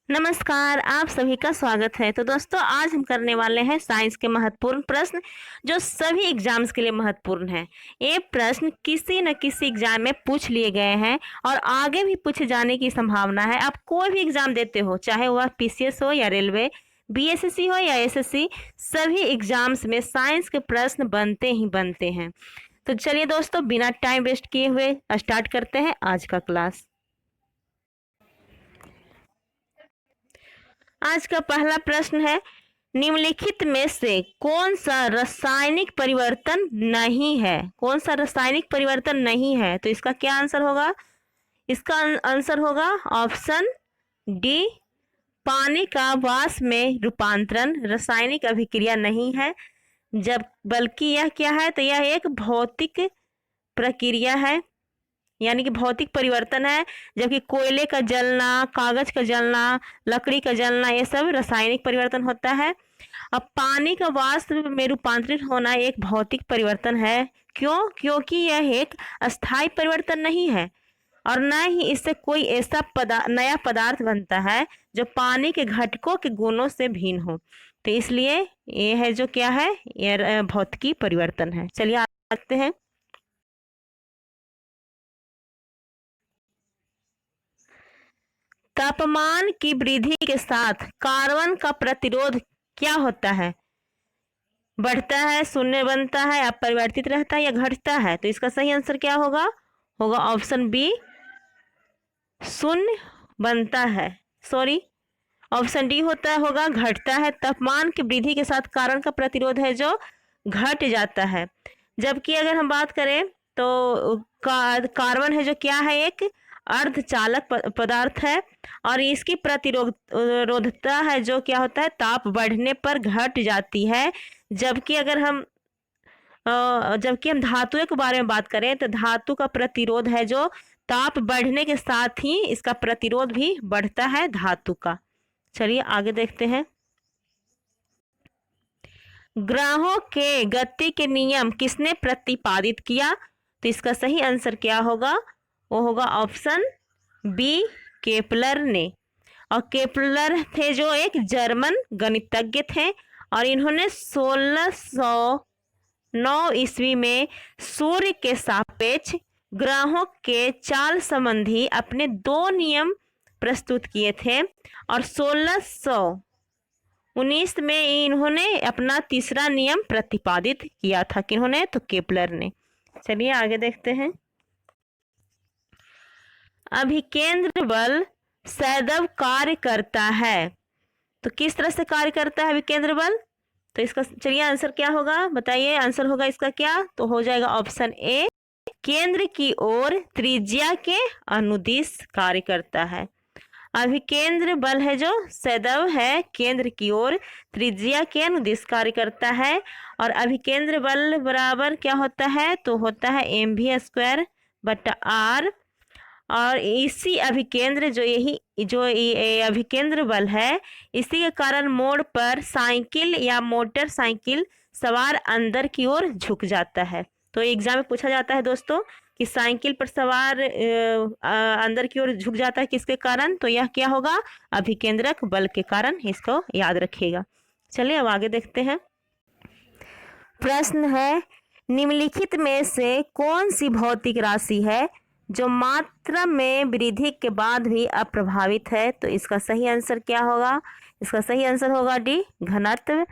नमस्कार, आप सभी का स्वागत है। तो दोस्तों आज हम करने वाले हैं साइंस के महत्वपूर्ण प्रश्न जो सभी एग्जाम्स के लिए महत्वपूर्ण हैं। ये प्रश्न किसी न किसी एग्जाम में पूछ लिए गए हैं और आगे भी पूछे जाने की संभावना है। आप कोई भी एग्जाम देते हो, चाहे वह पीसीएस हो या रेलवे, बीएसएससी हो या एसएससी, सभी एग्जाम्स में साइंस के प्रश्न बनते ही बनते हैं। तो चलिए दोस्तों, बिना टाइम वेस्ट किए हुए स्टार्ट करते हैं आज का क्लास। आज का पहला प्रश्न है, निम्नलिखित में से कौन सा रासायनिक परिवर्तन नहीं है? कौन सा रासायनिक परिवर्तन नहीं है? तो इसका क्या आंसर होगा? इसका आंसर होगा ऑप्शन डी, पानी का वाष्प में रूपांतरण रासायनिक अभिक्रिया नहीं है, जब बल्कि यह क्या है? तो यह एक भौतिक प्रक्रिया है, यानी कि भौतिक परिवर्तन है। जबकि कोयले का जलना, कागज का जलना, लकड़ी का जलना, ये सब रासायनिक परिवर्तन होता है। अब पानी का वाष्प में रूपांतरित होना एक भौतिक परिवर्तन है। क्यों? क्योंकि यह एक अस्थायी परिवर्तन नहीं है और न ही इससे कोई ऐसा नया पदार्थ बनता है जो पानी के घटकों के गुणों से भिन्न हो। तो इसलिए ये है जो क्या है, ये भौतिकी परिवर्तन है। चलिए आगे हैं। तापमान की वृद्धि के साथ कार्बन का प्रतिरोध क्या होता है? बढ़ता है, शून्य बनता है, अपरिवर्तित रहता है या घटता है? तो इसका सही आंसर क्या होगा? होगा ऑप्शन बी, शून्य बनता है। सॉरी, ऑप्शन डी होगा घटता है। तापमान की वृद्धि के साथ कार्बन का प्रतिरोध है जो घट जाता है। जबकि अगर हम बात करें तो कार्बन है जो क्या है, एक अर्धचालक पदार्थ है और इसकी प्रतिरोधता है जो क्या होता है, ताप बढ़ने पर घट जाती है। जबकि अगर हम धातुओं के बारे में बात करें तो धातु का प्रतिरोध है जो ताप बढ़ने के साथ ही इसका प्रतिरोध भी बढ़ता है धातु का। चलिए आगे देखते हैं। ग्रहों के गति के नियम किसने प्रतिपादित किया? तो इसका सही आंसर क्या होगा? वो होगा ऑप्शन बी, केपलर ने। और केपलर थे जो एक जर्मन गणितज्ञ थे और इन्होंने 1609 ईस्वी में सूर्य के सापेक्ष ग्रहों के चाल संबंधी अपने 2 नियम प्रस्तुत किए थे और 1619 में इन्होंने अपना तीसरा नियम प्रतिपादित किया था। किन्होंने? तो केपलर ने। चलिए आगे देखते हैं। अभिकेंद्र बल सदैव कार्य करता है, तो किस तरह से कार्य करता है अभिकेंद्र बल? तो इसका चलिए आंसर क्या होगा, बताइए। आंसर होगा इसका क्या? तो हो जाएगा ऑप्शन ए, केंद्र की ओर त्रिज्या के अनुदिश कार्य करता है। अभिकेंद्र बल है जो सदैव है केंद्र की ओर त्रिज्या के अनुदिश कार्य करता है। और अभिकेंद्र बल बराबर क्या होता है? तो होता है mv² बटा r। और इसी अभिकेंद्र जो ये अभिकेंद्र बल है, इसी के कारण मोड़ पर साइकिल या मोटरसाइकिल सवार अंदर की ओर झुक जाता है। तो एग्जाम में पूछा जाता है दोस्तों कि साइकिल पर सवार अंदर की ओर झुक जाता है किसके कारण? तो यह क्या होगा? अभिकेंद्रक बल के कारण। इसको याद रखिएगा। चलिए अब आगे देखते हैं। प्रश्न है, निम्नलिखित में से कौन सी भौतिक राशि है जो मात्रा में वृद्धि के बाद भी अप्रभावित है? तो इसका सही आंसर क्या होगा? इसका सही आंसर होगा डी, घनत्व।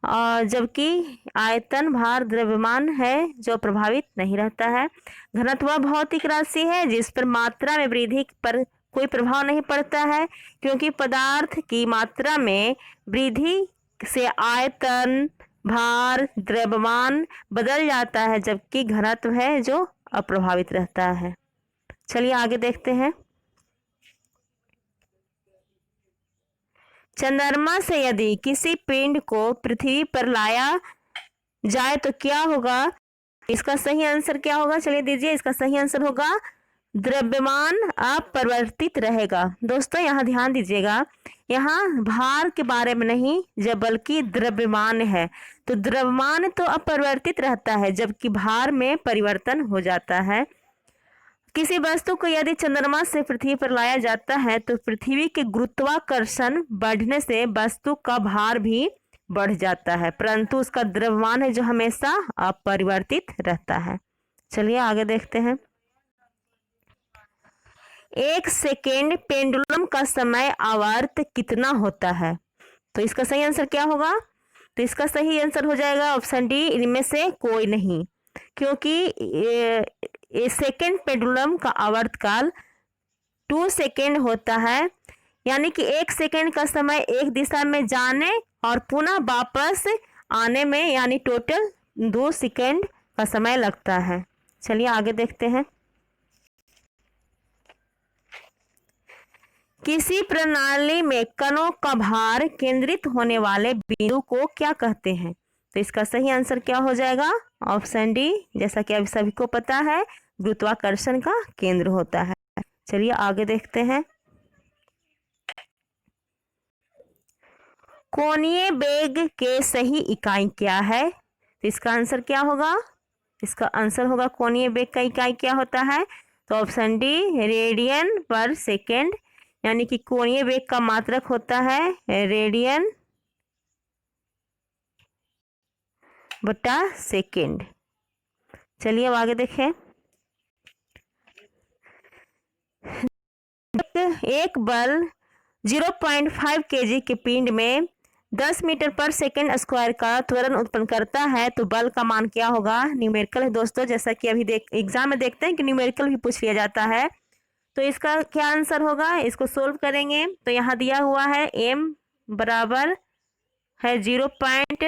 और जबकि आयतन, भार, द्रव्यमान है जो प्रभावित नहीं रहता है। घनत्व वह भौतिक राशि है जिस पर मात्रा में वृद्धि पर कोई प्रभाव नहीं पड़ता है, क्योंकि पदार्थ की मात्रा में वृद्धि से आयतन, भार, द्रव्यमान बदल जाता है, जबकि घनत्व है जो अप्रभावित रहता है। चलिए आगे देखते हैं। चंद्रमा से यदि किसी पिंड को पृथ्वी पर लाया जाए तो क्या होगा? इसका सही आंसर क्या होगा? चलिए दीजिए, इसका सही आंसर होगा द्रव्यमान अपरिवर्तित रहेगा। दोस्तों यहाँ ध्यान दीजिएगा, यहाँ भार के बारे में नहीं जब बल्कि द्रव्यमान है। तो द्रव्यमान तो अपरिवर्तित रहता है जबकि भार में परिवर्तन हो जाता है। किसी वस्तु को यदि चंद्रमा से पृथ्वी पर लाया जाता है तो पृथ्वी के गुरुत्वाकर्षण बढ़ने से वस्तु का भार भी बढ़ जाता है, परंतु उसका द्रव्यमान है जो हमेशा अपरिवर्तित रहता है। चलिए आगे देखते हैं। 1 सेकेंड पेंडुलम का समय आवर्त कितना होता है? तो इसका सही आंसर क्या होगा? तो इसका सही आंसर हो जाएगा ऑप्शन डी, इनमें से कोई नहीं, क्योंकि ये सेकेंड पेंडुलम का आवर्तकाल 2 सेकेंड होता है, यानी कि 1 सेकेंड का समय एक दिशा में जाने और पुनः वापस आने में, यानी टोटल 2 सेकेंड का समय लगता है। चलिए आगे देखते हैं। किसी प्रणाली में कणों का भार केंद्रित होने वाले बिंदु को क्या कहते हैं? तो इसका सही आंसर क्या हो जाएगा? ऑप्शन डी, जैसा कि अभी सभी को पता है, गुरुत्वाकर्षण का केंद्र होता है। चलिए आगे देखते हैं। कोणीय वेग के सही इकाई क्या है? तो इसका आंसर क्या होगा? इसका आंसर होगा कोणीय वेग का इकाई क्या होता है? तो ऑप्शन डी, रेडियन पर सेकेंड, यानी कि कोणीय वेग का मात्रक होता है रेडियन बटा सेकेंड। चलिए अब आगे देखें। एक बल 0.5 kg के पिंड में 10 मीटर पर सेकेंड स्क्वायर का त्वरण उत्पन्न करता है तो बल का मान क्या होगा? न्यूमेरिकल है दोस्तों, जैसा कि अभी एग्जाम में देखते हैं कि न्यूमेरिकल भी पूछ लिया जाता है। तो इसका क्या आंसर होगा? इसको सोल्व करेंगे तो यहाँ दिया हुआ है m बराबर है 0 पॉइंट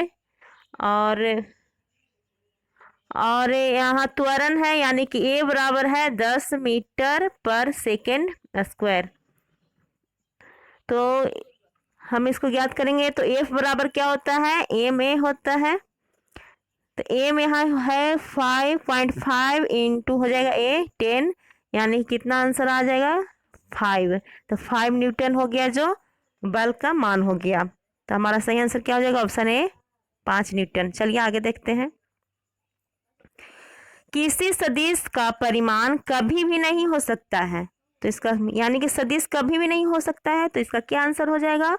और यहाँ त्वरण है, यानी कि a बराबर है 10 मीटर पर सेकेंड स्क्वायर। तो हम इसको ज्ञात करेंगे तो f बराबर क्या होता है? ma होता है। तो m यहाँ है 5.5 इंटू हो जाएगा a 10, यानी कितना आंसर आ जाएगा? 5। तो 5 न्यूटन हो गया जो बल का मान हो गया। तो हमारा सही आंसर क्या हो जाएगा? Option A 5 Newton. चलिए आगे देखते हैं। किसी सदिश का परिमाण कभी भी नहीं हो सकता है, तो इसका यानी कि सदिश कभी भी नहीं हो सकता है, तो इसका क्या आंसर हो जाएगा?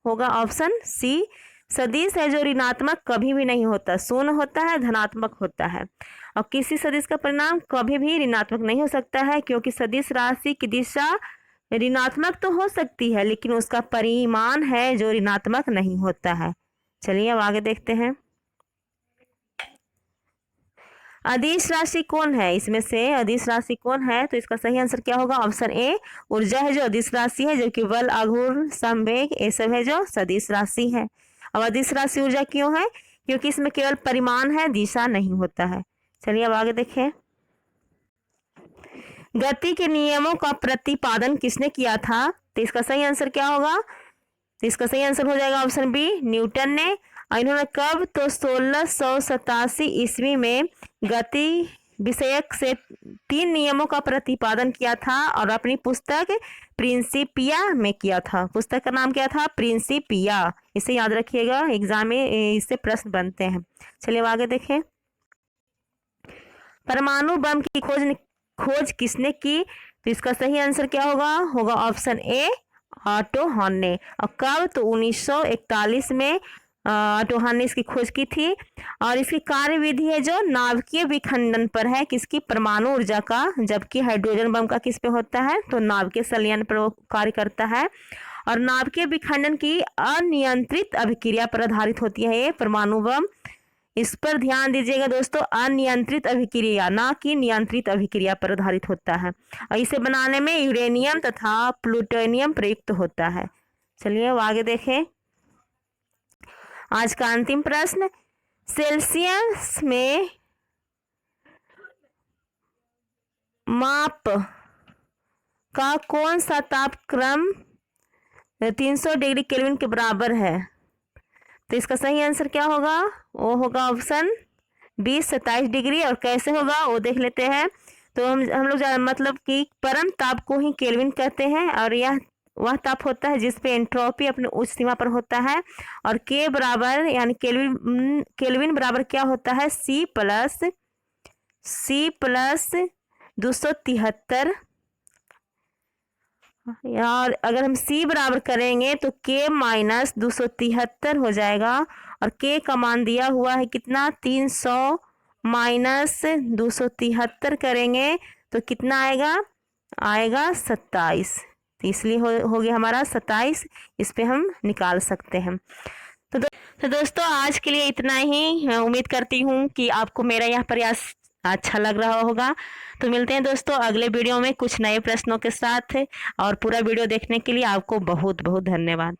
होगा ऑप्शन सी, सदिश है जो ऋणात्मक कभी भी नहीं होता, शून्य होता है, धनात्मक होता है। और किसी सदिश का परिणाम कभी भी ऋणात्मक नहीं हो सकता है, क्योंकि सदिश राशि की दिशा ऋणात्मक तो हो सकती है लेकिन उसका परिमाण है जो ऋणात्मक नहीं होता है। चलिए अब आगे देखते हैं। अदिश राशि कौन है? इसमें से अदिश राशि कौन है? तो इसका सही आंसर क्या होगा? ऑप्शन ए, ऊर्जा है जो अदिश राशि है, जो कि बल, आघूर्ण, संवेग ये सब है जो सदिश राशि है। अब अदिश राशि ऊर्जा क्यों है? क्योंकि इसमें केवल परिमाण है, दिशा नहीं होता है। चलिए अब आगे देखें। गति के नियमों का प्रतिपादन किसने किया था? तो इसका सही आंसर क्या होगा? तो इसका सही आंसर हो जाएगा ऑप्शन बी, न्यूटन ने। और इन्होंने कब? तो 1687 ईस्वी में गति विषयक से 3 नियमों का प्रतिपादन किया था और अपनी पुस्तक प्रिंसिपिया में किया था। पुस्तक का नाम क्या था? प्रिंसिपिया। इसे याद रखिएगा, एग्जाम में इससे प्रश्न बनते हैं। चलिए आगे देखें। परमाणु बम की खोज किसने की? तो इसका सही आंसर क्या होगा? होगा ऑप्शन ए, ऑटो हॉर्न ने। और कब? तो 1941 में ऑटो हॉर्न ने इसकी खोज की थी। और इसकी कार्यविधि है जो नाभिकीय विखंडन पर है, किसकी? परमाणु ऊर्जा का, जबकि हाइड्रोजन बम का किस पे होता है? तो नाभिकीय संलयन पर वो कार्य करता है। और नाभिकीय विखंडन की अनियंत्रित अभिक्रिया पर आधारित होती है ये परमाणु बम। इस पर ध्यान दीजिएगा दोस्तों, अनियंत्रित अभिक्रिया, ना कि नियंत्रित अभिक्रिया पर आधारित होता है। और इसे बनाने में यूरेनियम तथा प्लूटोनियम प्रयुक्त होता है। चलिए अब आगे देखें। आज का अंतिम प्रश्न, सेल्सियस में माप का कौन सा तापक्रम 300 डिग्री केल्विन के बराबर है? तो इसका सही आंसर क्या होगा? वो होगा ऑप्शन बी, 27 डिग्री। और कैसे होगा वो देख लेते हैं। तो हम लोग मतलब कि परम ताप को ही केल्विन कहते हैं, और यह वह ताप होता है जिसपे एंट्रोपी अपने उच्च सीमा पर होता है। और के बराबर यानी केल्विन बराबर क्या होता है? C प्लस 273, और अगर हम c बराबर करेंगे तो k माइनस 273 हो जाएगा, और k का मान दिया हुआ है कितना 300 माइनस 273 करेंगे तो कितना आएगा, आएगा 27। तो इसलिए हो गया हमारा 27, इस पे हम निकाल सकते हैं। तो दोस्तों आज के लिए इतना ही। मैं उम्मीद करती हूँ कि आपको मेरा यह प्रयास अच्छा लग रहा होगा। तो मिलते हैं दोस्तों अगले वीडियो में कुछ नए प्रश्नों के साथ, और पूरा वीडियो देखने के लिए आपको बहुत बहुत धन्यवाद।